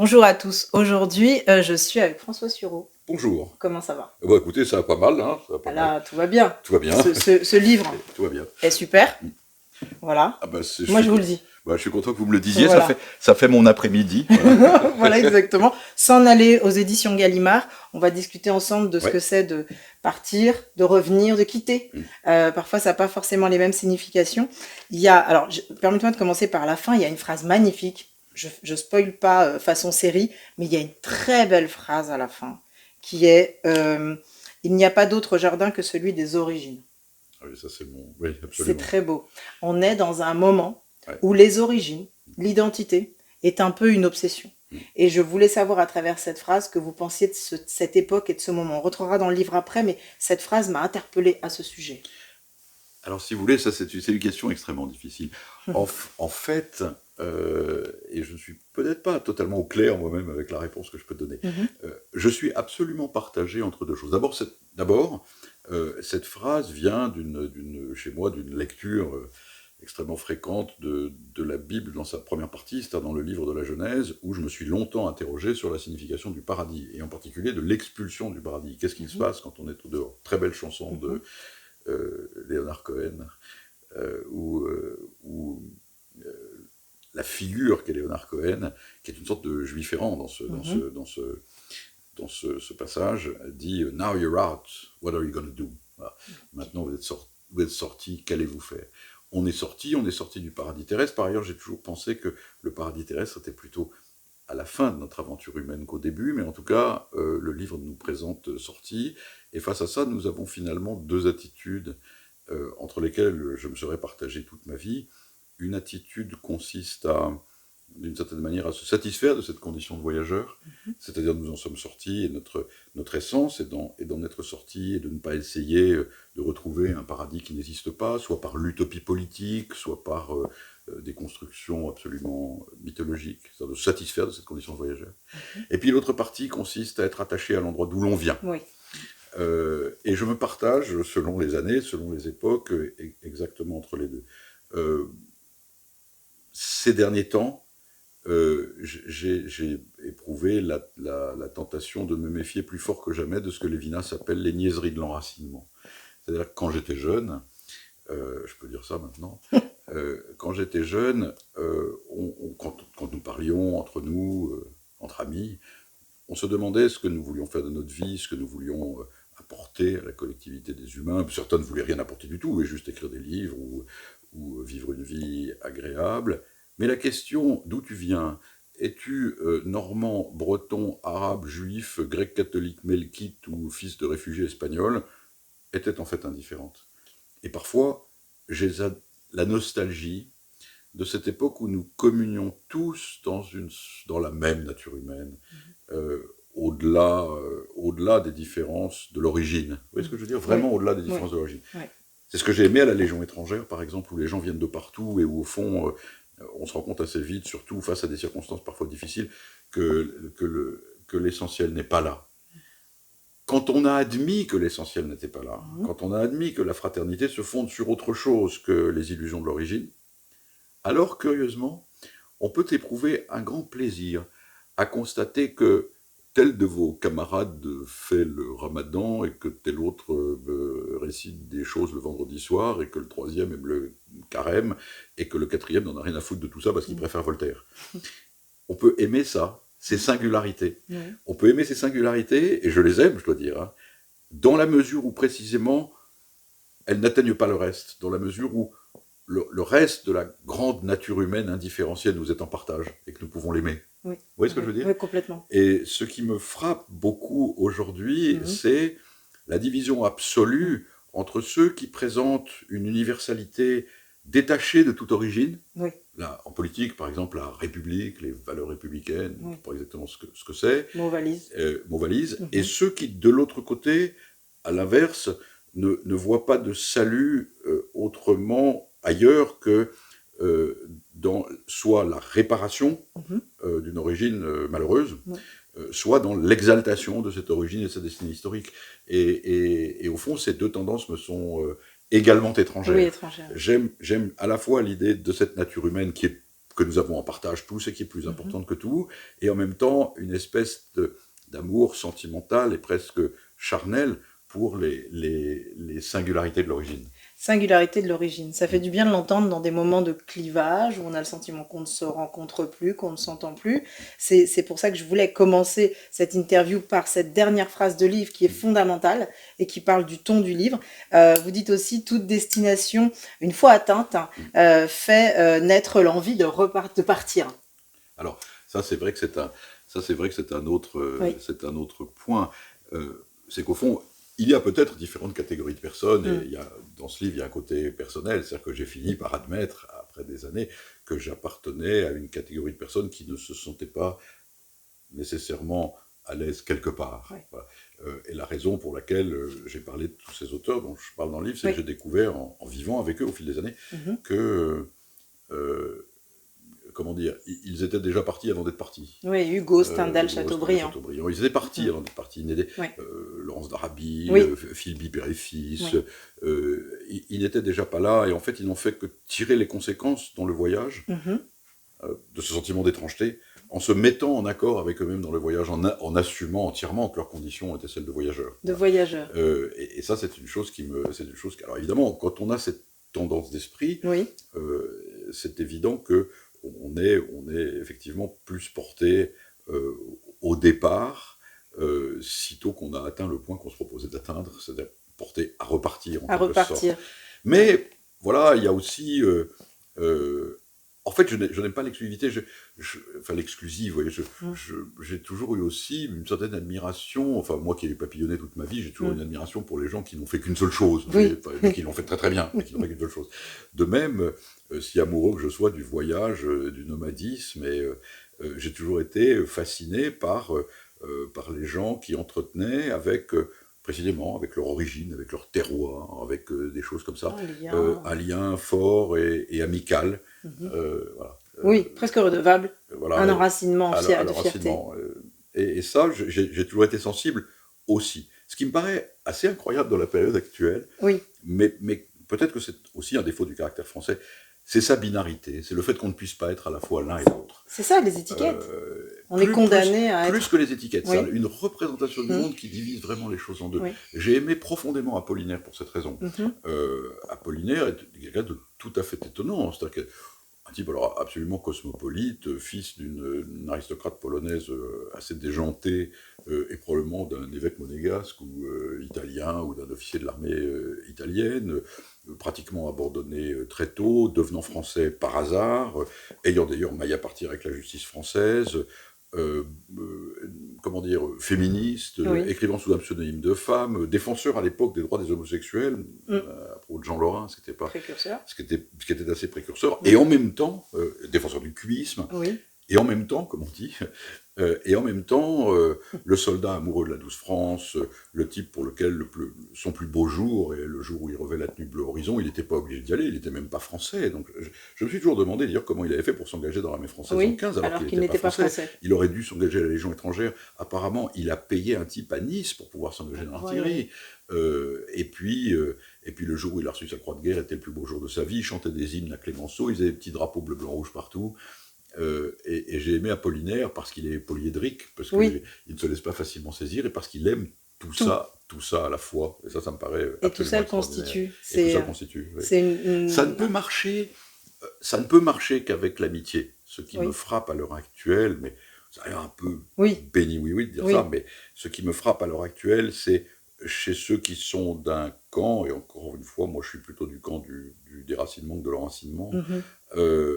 Bonjour à tous. Aujourd'hui, je suis avec François Sureau. Bonjour. Comment ça va? Bah écoutez, ça va pas mal, hein, ça va pas mal. Là, tout va bien. Tout va bien. Ce livre Tout va bien. est super. Voilà. Ah bah, Moi, je vous le dis. Bah, je suis content que vous me le disiez, Voilà. ça fait mon après-midi. Voilà. Voilà, exactement. S'en aller aux éditions Gallimard, on va discuter ensemble de ce Ouais. que c'est de partir, de revenir, de quitter. Parfois, ça n'a pas forcément les mêmes significations. Alors, permettez-moi de commencer par la fin. Il y a une phrase magnifique. Je spoil pas façon série, mais il y a une très belle phrase à la fin qui est il n'y a pas d'autre jardin que celui des origines. Ah oui, ça c'est oui, absolument. C'est très beau. On est dans un moment Ouais. où les origines, l'identité, est un peu une obsession. Et je voulais savoir à travers cette phrase que vous pensiez de cette époque et de ce moment. On retrouvera dans le livre après, mais cette phrase m'a interpellée à ce sujet. Alors si vous voulez, ça c'est une question extrêmement difficile. En fait, et je ne suis peut-être pas totalement au clair moi-même avec la réponse que je peux donner, je suis absolument partagé entre deux choses. D'abord, cette phrase vient chez moi d'une lecture extrêmement fréquente de la Bible dans sa première partie, c'est-à-dire dans le livre de la Genèse, où je me suis longtemps interrogé sur la signification du paradis, et en particulier de l'expulsion du paradis. Qu'est-ce qui se passe quand on est au dehors? Très belle chanson de Leonard Cohen, où la figure qu'est Leonard Cohen, qui est une sorte de juif errant dans ce passage, dit « Now you're out, what are you going to do ?» Voilà. Maintenant vous êtes sorti, qu'allez-vous faire? On est sorti du paradis terrestre. Par ailleurs, j'ai toujours pensé que le paradis terrestre était plutôt à la fin de notre aventure humaine qu'au début, mais en tout cas, le livre nous présente sortie, et face à ça, nous avons finalement deux attitudes entre lesquelles je me serais partagé toute ma vie. Une attitude consiste d'une certaine manière, à se satisfaire de cette condition de voyageur, c'est-à-dire nous en sommes sortis, et notre essence est d'en être sortis, et de ne pas essayer de retrouver un paradis qui n'existe pas, soit par l'utopie politique, soit par des constructions absolument mythologiques, c'est-à-dire de se satisfaire de cette condition de voyageur. Et puis l'autre partie consiste à être attaché à l'endroit d'où l'on vient. Oui. Et je me partage, selon les années, selon les époques, exactement entre les deux. Ces derniers temps, j'ai éprouvé la tentation de me méfier plus fort que jamais de ce que Lévinas appelle les niaiseries de l'enracinement. C'est-à-dire que quand j'étais jeune, je peux dire ça maintenant, quand j'étais jeune, quand nous parlions entre nous, entre amis, on se demandait ce que nous voulions faire de notre vie, ce que nous voulions apporter à la collectivité des humains. Certains ne voulaient rien apporter du tout, et juste écrire des livres ou vivre une vie agréable. Mais la question d'où tu viens, es-tu normand, breton, arabe, juif, grec catholique, melkite ou fils de réfugiés espagnols, était en fait indifférente. Et parfois, j'ai la nostalgie de cette époque où nous communions tous dans la même nature humaine, au-delà des différences de l'origine. Vous voyez ce que je veux dire? Vraiment au-delà des différences de l'origine. Ouais. C'est ce que j'ai aimé à la Légion étrangère, par exemple, où les gens viennent de partout et où, au fond, on se rend compte assez vite, surtout face à des circonstances parfois difficiles, que l'essentiel n'est pas là. Quand on a admis que l'essentiel n'était pas là, quand on a admis que la fraternité se fonde sur autre chose que les illusions de l'origine, alors, curieusement, on peut éprouver un grand plaisir à constater que tel de vos camarades fait le ramadan et que tel autre récite des choses le vendredi soir et que le troisième aime le carême et que le quatrième n'en a rien à foutre de tout ça parce qu'il préfère Voltaire. On peut aimer ça, ces singularités. On peut aimer ces singularités, et je les aime, je dois dire, hein, dans la mesure où précisément elles n'atteignent pas le reste, dans la mesure où le reste de la grande nature humaine indifférenciée nous est en partage et que nous pouvons l'aimer. Oui. Vous voyez ce que je veux dire? Oui, complètement. Et ce qui me frappe beaucoup aujourd'hui, c'est la division absolue entre ceux qui présentent une universalité détachée de toute origine. Oui. Là, en politique, par exemple, la République, les valeurs républicaines, je ne sais pas exactement ce que c'est. Mot valise. Mot valise. Et ceux qui, de l'autre côté, à l'inverse, ne voient pas de salut autrement ailleurs que dans soit la réparation d'une origine malheureuse, soit dans l'exaltation de cette origine et de sa destinée historique. Et au fond, ces deux tendances me sont également étrangères. Oui, étrangères. J'aime à la fois l'idée de cette nature humaine qui est que nous avons en partage tous et qui est plus importante que tout, et en même temps une espèce d'amour sentimental et presque charnel pour les singularités de l'origine. Singularité de l'origine. Ça fait du bien de l'entendre dans des moments de clivage où on a le sentiment qu'on ne se rencontre plus, qu'on ne s'entend plus. C'est pour ça que je voulais commencer cette interview par cette dernière phrase de livre qui est fondamentale et qui parle du ton du livre. Vous dites aussi « toute destination, une fois atteinte, fait naître l'envie de partir ». Alors, ça c'est vrai que c'est un autre point. C'est qu'au fond, il y a peut-être différentes catégories de personnes, et dans ce livre, il y a un côté personnel, c'est-à-dire que j'ai fini par admettre, après des années, que j'appartenais à une catégorie de personnes qui ne se sentaient pas nécessairement à l'aise quelque part. Ouais. Voilà. Et la raison pour laquelle j'ai parlé de tous ces auteurs dont je parle dans le livre, c'est que j'ai découvert, en vivant avec eux au fil des années, que... comment dire, ils étaient déjà partis avant d'être partis. Oui, Hugo, Stendhal, Chateaubriand. Ils étaient partis avant d'être partis. Laurence d'Arabie, Philby Père et Fils, ils n'étaient déjà pas là, et en fait, ils n'ont fait que tirer les conséquences dans le voyage de ce sentiment d'étrangeté, en se mettant en accord avec eux-mêmes dans le voyage, en assumant entièrement que leurs conditions étaient celles de voyageurs. De voyageurs. Et ça, c'est une chose alors évidemment, quand on a cette tendance d'esprit, c'est évident que on est effectivement plus porté au départ, sitôt qu'on a atteint le point qu'on se proposait d'atteindre, c'est-à-dire porté à repartir en quelque sorte. Mais voilà, il y a aussi... en fait, je n'aime pas l'exclusivité, enfin l'exclusive, vous voyez, j'ai toujours eu aussi une certaine admiration, enfin moi qui ai papillonné toute ma vie, j'ai toujours eu une admiration pour les gens qui n'ont fait qu'une seule chose, mais qui l'ont fait très très bien, mais qui n'ont fait qu'une seule chose. De même, si amoureux que je sois du voyage, du nomadisme, j'ai toujours été fasciné par les gens qui entretenaient précisément avec leur origine, avec leur terroir, avec des choses comme ça, un lien fort et amical. Voilà. Oui, presque redevable, un enracinement de fierté. Et ça, j'ai toujours été sensible aussi. Ce qui me paraît assez incroyable dans la période actuelle, mais peut-être que c'est aussi un défaut du caractère français, c'est sa binarité, c'est le fait qu'on ne puisse pas être à la fois l'un et l'autre. C'est ça, les étiquettes. On est condamné à être... Plus que les étiquettes, c'est une représentation du monde qui divise vraiment les choses en deux. J'ai aimé profondément Apollinaire pour cette raison. Apollinaire est quelqu'un de tout à fait étonnant, c'est-à-dire un type alors absolument cosmopolite, fils d'une aristocrate polonaise assez déjantée, et probablement d'un évêque monégasque ou italien, ou d'un officier de l'armée italienne, pratiquement abandonné très tôt, devenant français par hasard, ayant d'ailleurs maille à partir avec la justice française, comment dire, féministe, écrivant sous un pseudonyme de femme, défenseur à l'époque des droits des homosexuels, à propos de Jean Lorrain, ce qui était assez précurseur, et en même temps, défenseur du cubisme, et en même temps, comme on dit, le soldat amoureux de la douce France, le type pour lequel son plus beau jour est le jour où il revêt la tenue bleu horizon, il n'était pas obligé d'y aller, il n'était même pas français. Donc je me suis toujours demandé d'ailleurs comment il avait fait pour s'engager dans l'armée française en 15 alors qu'il n'était pas français. Il aurait dû s'engager à la Légion étrangère. Apparemment, il a payé un type à Nice pour pouvoir s'engager dans l'artillerie. Et puis le jour où il a reçu sa croix de guerre était le plus beau jour de sa vie. Il chantait des hymnes à Clémenceau, il faisait des petits drapeaux bleu, blanc, rouge partout. Et j'ai aimé Apollinaire parce qu'il est polyédrique, parce qu'il ne se laisse pas facilement saisir, et parce qu'il aime tout ça à la fois. Et ça me paraît absolument tout ça le constitue. Ça ne peut marcher qu'avec l'amitié. Ce qui me frappe à l'heure actuelle, mais ça a l'air un peu béni de dire ça, mais ce qui me frappe à l'heure actuelle, c'est chez ceux qui sont d'un camp, et encore une fois, moi je suis plutôt du camp du déracinement que de l'enracinement,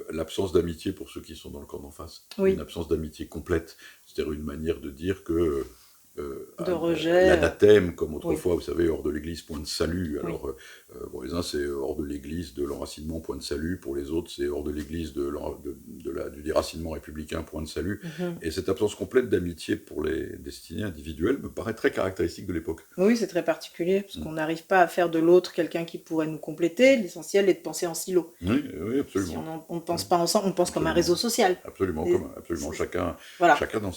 l'absence d'amitié pour ceux qui sont dans le camp d'en face. Une absence d'amitié complète, c'est-à-dire une manière de dire que l'anathème, comme autrefois, vous savez, hors de l'église, point de salut. Alors, pour les uns, c'est hors de l'église de l'enracinement, point de salut. Pour les autres, c'est hors de l'église du déracinement républicain, point de salut. Et cette absence complète d'amitié pour les destinées individuelles me paraît très caractéristique de l'époque. Oui, c'est très particulier, parce qu'on n'arrive pas à faire de l'autre quelqu'un qui pourrait nous compléter. L'essentiel est de penser en silo. Oui, absolument. Si on ne pense pas ensemble, on pense comme un réseau social. Absolument, chacun dans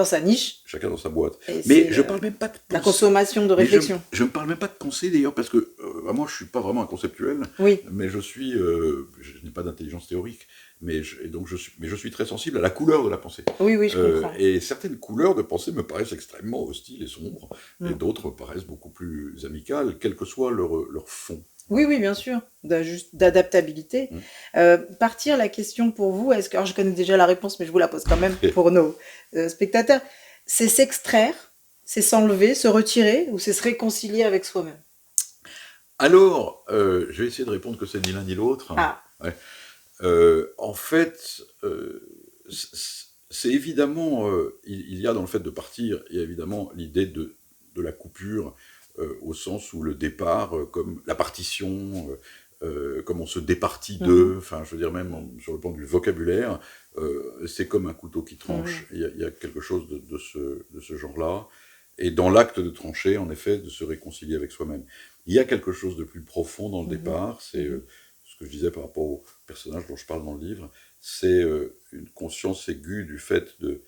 sa niche. Chacun dans sa boîte. Mais je parle même pas de pensée. La consommation de réflexion. Je ne parle même pas de pensée d'ailleurs, parce que moi je ne suis pas vraiment un conceptuel, mais je n'ai pas d'intelligence théorique, mais je suis très sensible à la couleur de la pensée. Oui, oui, je comprends. Et certaines couleurs de pensée me paraissent extrêmement hostiles et sombres, et d'autres me paraissent beaucoup plus amicales, quel que soit leur fond. Oui, oui, bien sûr, d'adaptabilité. Partir la question pour vous, est-ce que, alors je connais déjà la réponse, mais je vous la pose quand même pour nos spectateurs, c'est s'extraire, c'est s'enlever, se retirer, ou c'est se réconcilier avec soi-même? Alors, je vais essayer de répondre que c'est ni l'un ni l'autre. Ah. Ouais. En fait, c'est évidemment, il y a dans le fait de partir, il y a évidemment l'idée de la coupure, au sens où le départ, comme la partition, comme on se départit d'eux, enfin, je veux dire, même sur le plan du vocabulaire, c'est comme un couteau qui tranche. Il y a quelque chose de ce genre-là. Et dans l'acte de trancher, en effet, de se réconcilier avec soi-même. Il y a quelque chose de plus profond dans le départ, c'est ce que je disais par rapport au personnage dont je parle dans le livre, c'est une conscience aiguë du fait de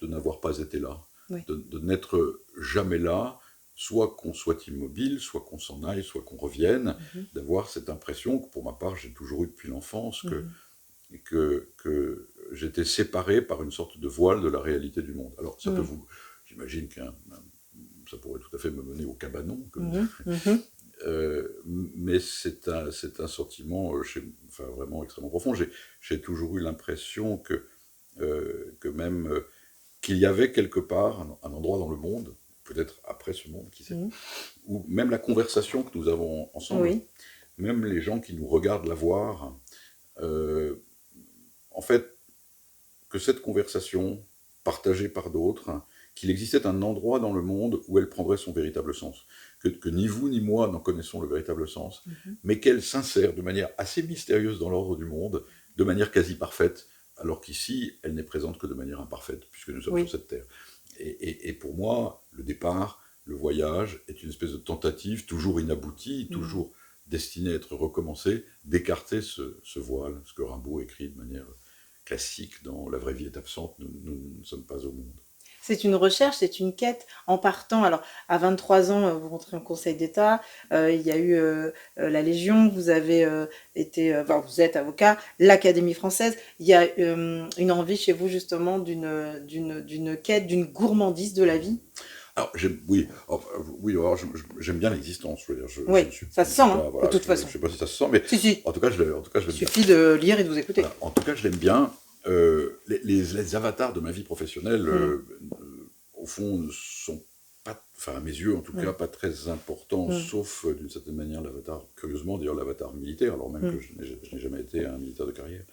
n'avoir pas été là, de n'être jamais là, soit qu'on soit immobile, soit qu'on s'en aille, soit qu'on revienne, d'avoir cette impression que pour ma part j'ai toujours eu depuis l'enfance, que j'étais séparé par une sorte de voile de la réalité du monde. Alors ça peut vous... J'imagine que ça pourrait tout à fait me mener au cabanon, mais c'est un sentiment vraiment extrêmement profond. J'ai toujours eu l'impression que même qu'il y avait quelque part un endroit dans le monde, peut-être après ce monde, qui sait, où même la conversation que nous avons ensemble, même les gens qui nous regardent la voir, en fait, que cette conversation, partagée par d'autres, qu'il existait un endroit dans le monde où elle prendrait son véritable sens. Que ni vous ni moi n'en connaissons le véritable sens, mais qu'elle s'insère de manière assez mystérieuse dans l'ordre du monde, de manière quasi parfaite, alors qu'ici, elle n'est présente que de manière imparfaite, puisque nous sommes sur cette terre. Et pour moi, le départ, le voyage, est une espèce de tentative, toujours inaboutie, toujours destinée à être recommencée, d'écarter ce voile, ce que Rimbaud écrit de manière classique dans « La vraie vie est absente, nous ne sommes pas au monde ». C'est une recherche, c'est une quête en partant. Alors, à 23 ans, vous rentrez en Conseil d'État, il y a eu la Légion, vous avez vous êtes avocat, l'Académie française. Il y a une envie chez vous, justement, d'une quête, d'une gourmandise de la vie. Alors, j'aime bien l'existence. Ça se sent, de toute façon. Je ne sais pas si ça se sent, mais si. En tout cas, je l'aime bien. Il suffit de lire et de vous écouter. Voilà. En tout cas, je l'aime bien. Les avatars de ma vie professionnelle, au fond, sont pas, à mes yeux en tout cas, pas très importants, sauf d'une certaine manière l'avatar, curieusement d'ailleurs l'avatar militaire, alors même que je n'ai jamais été un militaire de carrière,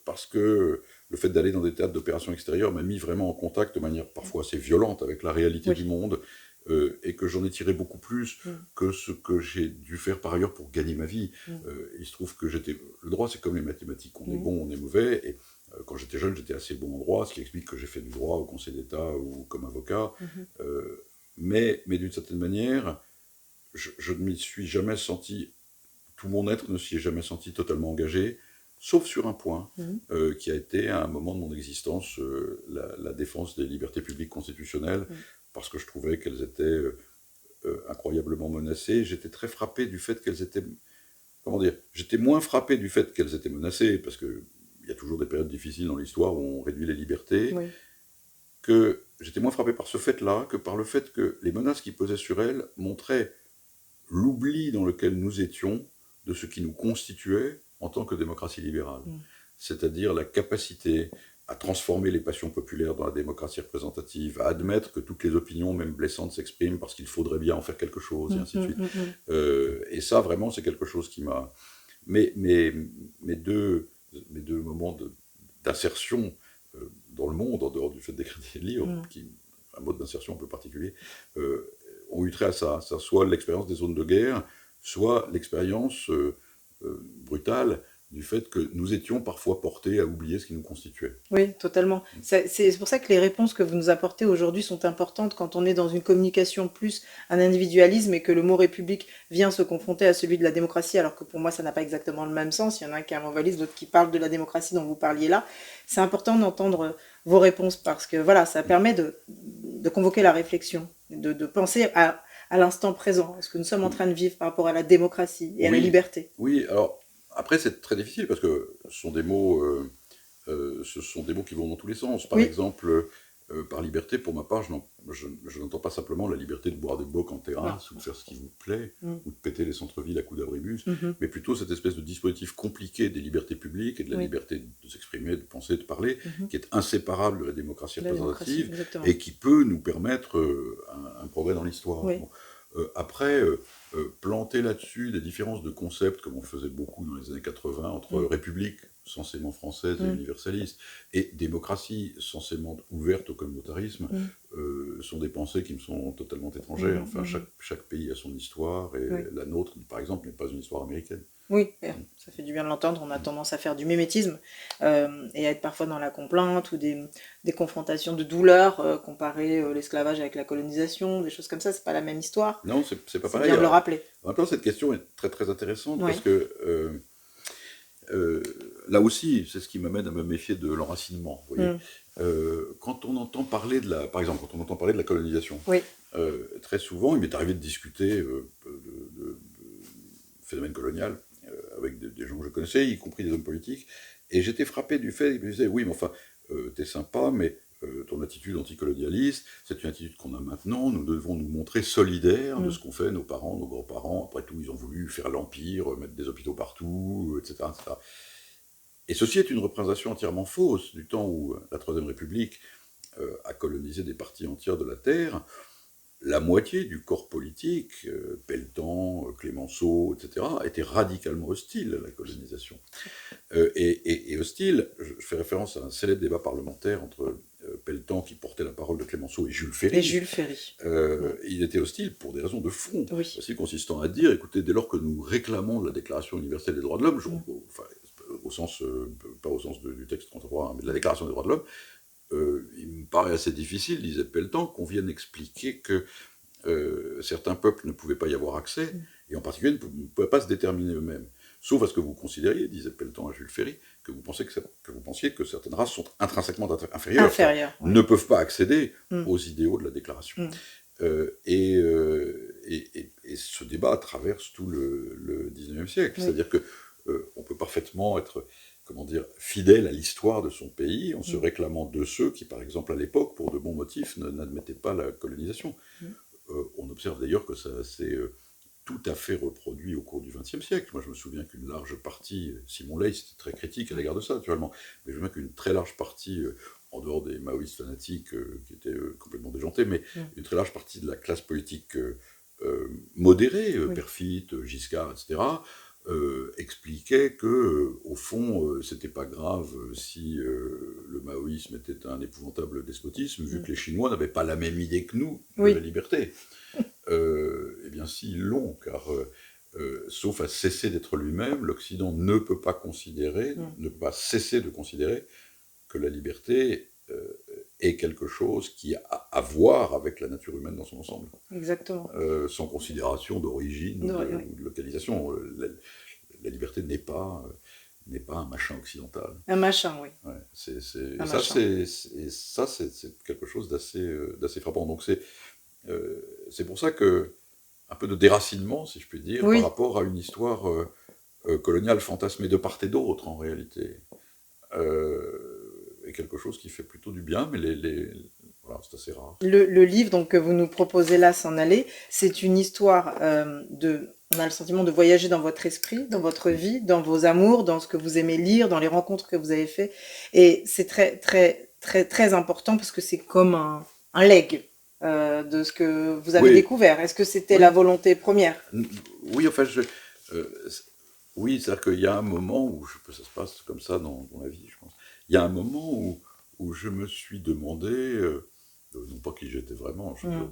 parce que le fait d'aller dans des théâtres d'opérations extérieures m'a mis vraiment en contact de manière parfois assez violente avec la réalité du monde, et que j'en ai tiré beaucoup plus que ce que j'ai dû faire par ailleurs pour gagner ma vie. Il se trouve que le droit, c'est comme les mathématiques, on est bon, on est mauvais, et quand j'étais jeune, j'étais assez bon en droit, ce qui explique que j'ai fait du droit au Conseil d'État ou comme avocat, mais d'une certaine manière, je ne m'y suis jamais senti, tout mon être ne s'y est jamais senti totalement engagé, sauf sur un point, qui a été à un moment de mon existence, la défense des libertés publiques constitutionnelles, parce que je trouvais qu'elles étaient incroyablement menacées. J'étais très frappé du fait qu'elles étaient... J'étais moins frappé du fait qu'elles étaient menacées, parce qu'il y a toujours des périodes difficiles dans l'histoire où on réduit les libertés, que j'étais moins frappé par ce fait-là que par le fait que les menaces qui pesaient sur elles montraient l'oubli dans lequel nous étions de ce qui nous constituait en tant que démocratie libérale. C'est-à-dire la capacité à transformer les passions populaires dans la démocratie représentative, à admettre que toutes les opinions, même blessantes, s'expriment parce qu'il faudrait bien en faire quelque chose, et ainsi de suite. Et ça, vraiment, c'est quelque chose qui m'a... Mes deux moments d'insertion dans le monde, en dehors du fait d'écrire des livres, qui un mode d'insertion un peu particulier, ont eu trait à ça. Soit l'expérience des zones de guerre, soit l'expérience brutale du fait que nous étions parfois portés à oublier ce qui nous constituait. Oui, totalement. C'est pour ça que les réponses que vous nous apportez aujourd'hui sont importantes quand on est dans une communication plus un individualisme et que le mot République vient se confronter à celui de la démocratie, alors que pour moi, ça n'a pas exactement le même sens. Il y en a un qui est un mot valise, d'autres qui parlent de la démocratie dont vous parliez là. C'est important d'entendre vos réponses parce que voilà, ça permet de convoquer la réflexion, de penser à l'instant présent, à ce que nous sommes en train de vivre par rapport à la démocratie et à la liberté. Oui, alors... Après, c'est très difficile parce que ce sont des mots qui vont dans tous les sens. Par exemple, par liberté, pour ma part, je n'entends pas simplement la liberté de boire des bocs en terrasse ou de faire ce qui vous plaît, ou de péter les centres-villes à coups d'abribus, mais plutôt cette espèce de dispositif compliqué des libertés publiques et de la liberté de s'exprimer, de penser, de parler, qui est inséparable de la démocratie représentative et qui peut nous permettre un progrès dans l'histoire. Bon. Après, planter là-dessus des différences de concepts, comme on faisait beaucoup dans les années 80, entre république, censément française et universaliste, et démocratie, censément ouverte au communautarisme, sont des pensées qui me sont totalement étrangères. Enfin, chaque pays a son histoire, et la nôtre, par exemple, n'est pas une histoire américaine. Oui, ça fait du bien de l'entendre. On a tendance à faire du mimétisme et à être parfois dans la complainte ou des confrontations de douleur, comparer l'esclavage avec la colonisation, des choses comme ça. C'est pas la même histoire. Non, c'est pas pareil. C'est bien de le rappeler. En même temps, cette question est très très intéressante parce que là aussi, c'est ce qui m'amène à me méfier de l'enracinement. Vous voyez. Quand on entend parler par exemple, quand on entend parler de la colonisation, très souvent, il m'est arrivé de discuter de phénomène colonial avec des gens que je connaissais, y compris des hommes politiques, et j'étais frappé du fait qu'ils me disaient, oui, mais enfin, t'es sympa, mais ton attitude anticolonialiste, c'est une attitude qu'on a maintenant, nous devons nous montrer solidaires de ce qu'ont fait nos parents, nos grands-parents, après tout, ils ont voulu faire l'empire, mettre des hôpitaux partout, etc., etc. Et ceci est une représentation entièrement fausse du temps où la Troisième République a colonisé des parties entières de la Terre. La moitié du corps politique, Pelletan, Clémenceau, etc., était radicalement hostile à la colonisation. Et hostile, je fais référence à un célèbre débat parlementaire entre Pelletan, qui portait la parole de Clémenceau, et Jules Ferry. Il était hostile pour des raisons de fond, consistant à dire, écoutez, dès lors que nous réclamons la Déclaration universelle des droits de l'homme, enfin, pas au sens du texte contemporain, mais de la Déclaration des droits de l'homme, il me paraît assez difficile, disait Pelletan, qu'on vienne expliquer que certains peuples ne pouvaient pas y avoir accès, et en particulier ne pouvaient pas se déterminer eux-mêmes. Sauf à ce que vous considériez, disait Pelletan à Jules Ferry, que vous pensiez que certaines races sont intrinsèquement inférieures, ne peuvent pas accéder aux idéaux de la Déclaration. Et ce débat traverse tout le 19e siècle, c'est-à-dire que on peut parfaitement être, comment dire, fidèle à l'histoire de son pays, en se réclamant de ceux qui, par exemple, à l'époque, pour de bons motifs, n'admettaient pas la colonisation. On observe d'ailleurs que ça s'est tout à fait reproduit au cours du XXe siècle. Moi, je me souviens qu'une large partie, Simon Leys était très critique à l'égard de ça, naturellement, mais je me souviens qu'une très large partie, en dehors des maoïstes fanatiques qui étaient complètement déjantés, mais une très large partie de la classe politique modérée, Perfit, Giscard, etc., expliquait que, au fond, c'était pas grave si le maoïsme était un épouvantable despotisme, vu que les Chinois n'avaient pas la même idée que nous de la liberté. Eh bien, si, ils l'ont, car sauf à cesser d'être lui-même, l'Occident ne peut pas cesser de considérer que la liberté est quelque chose qui a à voir avec la nature humaine dans son ensemble. Exactement. Sans considération d'origine ou de localisation. La liberté n'est pas un machin occidental. Un machin, oui. Ouais, c'est quelque chose d'assez frappant. Donc c'est pour ça que un peu de déracinement, si je puis dire, par rapport à une histoire coloniale fantasmée de part et d'autre, en réalité. Est quelque chose qui fait plutôt du bien, mais voilà, c'est assez rare. Le livre donc, que vous nous proposez là, S'en aller, c'est une histoire on a le sentiment de voyager dans votre esprit, dans votre vie, dans vos amours, dans ce que vous aimez lire, dans les rencontres que vous avez faites. Et c'est très, très, très, très important parce que c'est comme un legs de ce que vous avez découvert. Est-ce que c'était la volonté première? Oui, enfin, oui, c'est-à-dire qu'il y a un moment où, ça se passe comme ça dans la vie, je pense. Il y a un moment où je me suis demandé, non pas qui j'étais vraiment, je trouve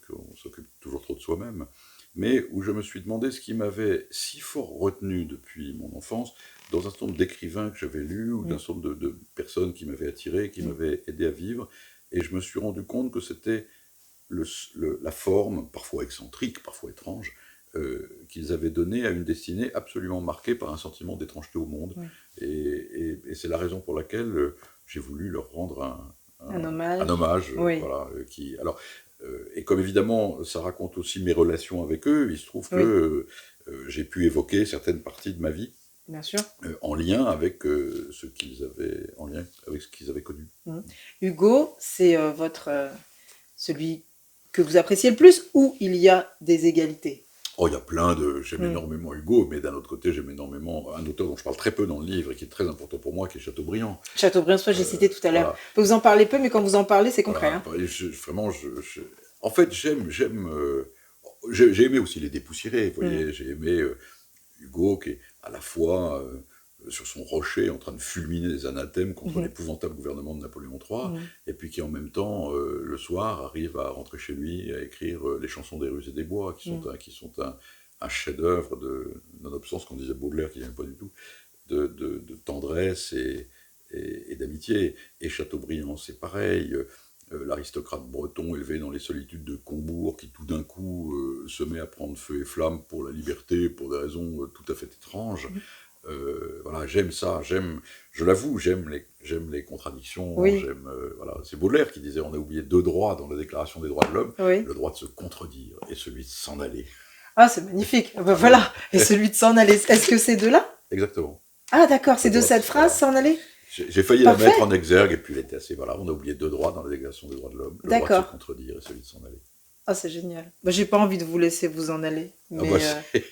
qu'on s'occupe toujours trop de soi-même, mais où je me suis demandé ce qui m'avait si fort retenu depuis mon enfance, dans un certain nombre d'écrivains que j'avais lus, ou d'un certain nombre de personnes qui m'avaient attiré, qui m'avaient aidé à vivre, et je me suis rendu compte que c'était la forme, parfois excentrique, parfois étrange, qu'ils avaient donnée à une destinée absolument marquée par un sentiment d'étrangeté au monde. Et c'est la raison pour laquelle j'ai voulu leur rendre un hommage. Voilà, et comme évidemment, ça raconte aussi mes relations avec eux, il se trouve que j'ai pu évoquer certaines parties de ma vie Bien sûr. En lien avec ce qu'ils avaient connu. Hugo, c'est celui que vous appréciez le plus, ou il y a des égalités? Oh, il y a plein de... J'aime énormément Hugo, mais d'un autre côté, j'aime énormément un auteur dont je parle très peu dans le livre et qui est très important pour moi, qui est Chateaubriand. Chateaubriand, soit j'ai cité tout à l'heure. Vous en parlez peu, mais quand vous en parlez, c'est concret. Voilà. Vraiment, en fait, j'ai aimé aussi Les Dépoussiérés. Vous voyez, j'ai aimé Hugo, qui est à la fois sur son rocher en train de fulminer des anathèmes contre l'épouvantable gouvernement de Napoléon III, et puis qui en même temps, le soir, arrive à rentrer chez lui et à écrire les chansons des rues et des bois, qui sont un chef-d'œuvre de non-obstance, qu'on disait Baudelaire, qui n'aime pas du tout, de tendresse et d'amitié. Et Chateaubriand, c'est pareil. L'aristocrate breton élevé dans les solitudes de Combourg, qui tout d'un coup se met à prendre feu et flamme pour la liberté, pour des raisons tout à fait étranges. Voilà, j'aime ça, je l'avoue, j'aime les contradictions, voilà, c'est Baudelaire qui disait on a oublié 2 droits dans la Déclaration des droits de l'homme, le droit de se contredire et celui de s'en aller. Ah, c'est magnifique, voilà, et celui de s'en aller, est-ce que c'est de là? Exactement. Ah d'accord, c'est de cette phrase, s'en aller? J'ai failli la mettre en exergue, et puis elle était assez, voilà, on a oublié 2 droits dans la Déclaration des droits de l'homme, le droit de se contredire et celui de s'en aller. Ah, c'est génial. J'ai pas envie de vous laisser vous en aller, mais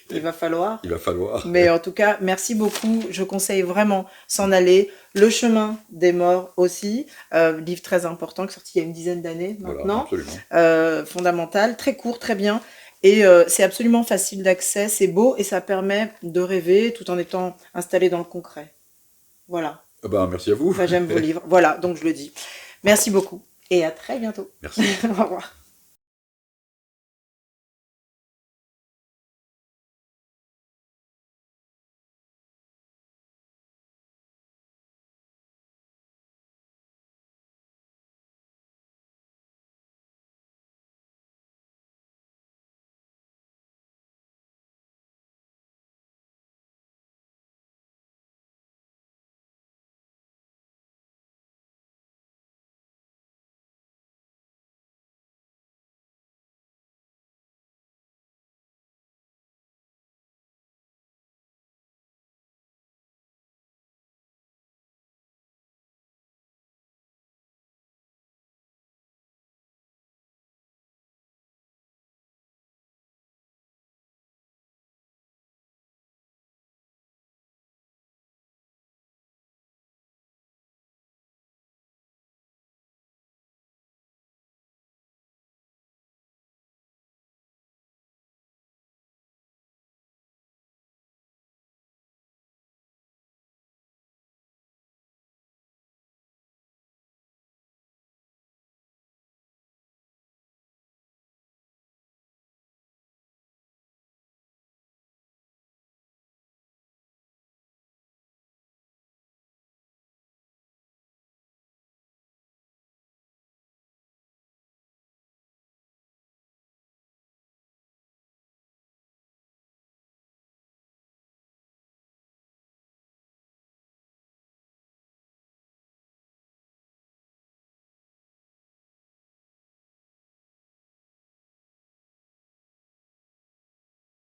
il va falloir. Il va falloir. Mais en tout cas, merci beaucoup. Je conseille vraiment S'en aller. Le chemin des morts aussi, livre très important qui est sorti il y a une dizaine d'années maintenant. Voilà, fondamental, très court, très bien. Et c'est absolument facile d'accès, c'est beau et ça permet de rêver tout en étant installé dans le concret. Voilà. Merci à vous. J'aime vos livres. Voilà, donc je le dis. Merci beaucoup et à très bientôt. Merci. Au revoir.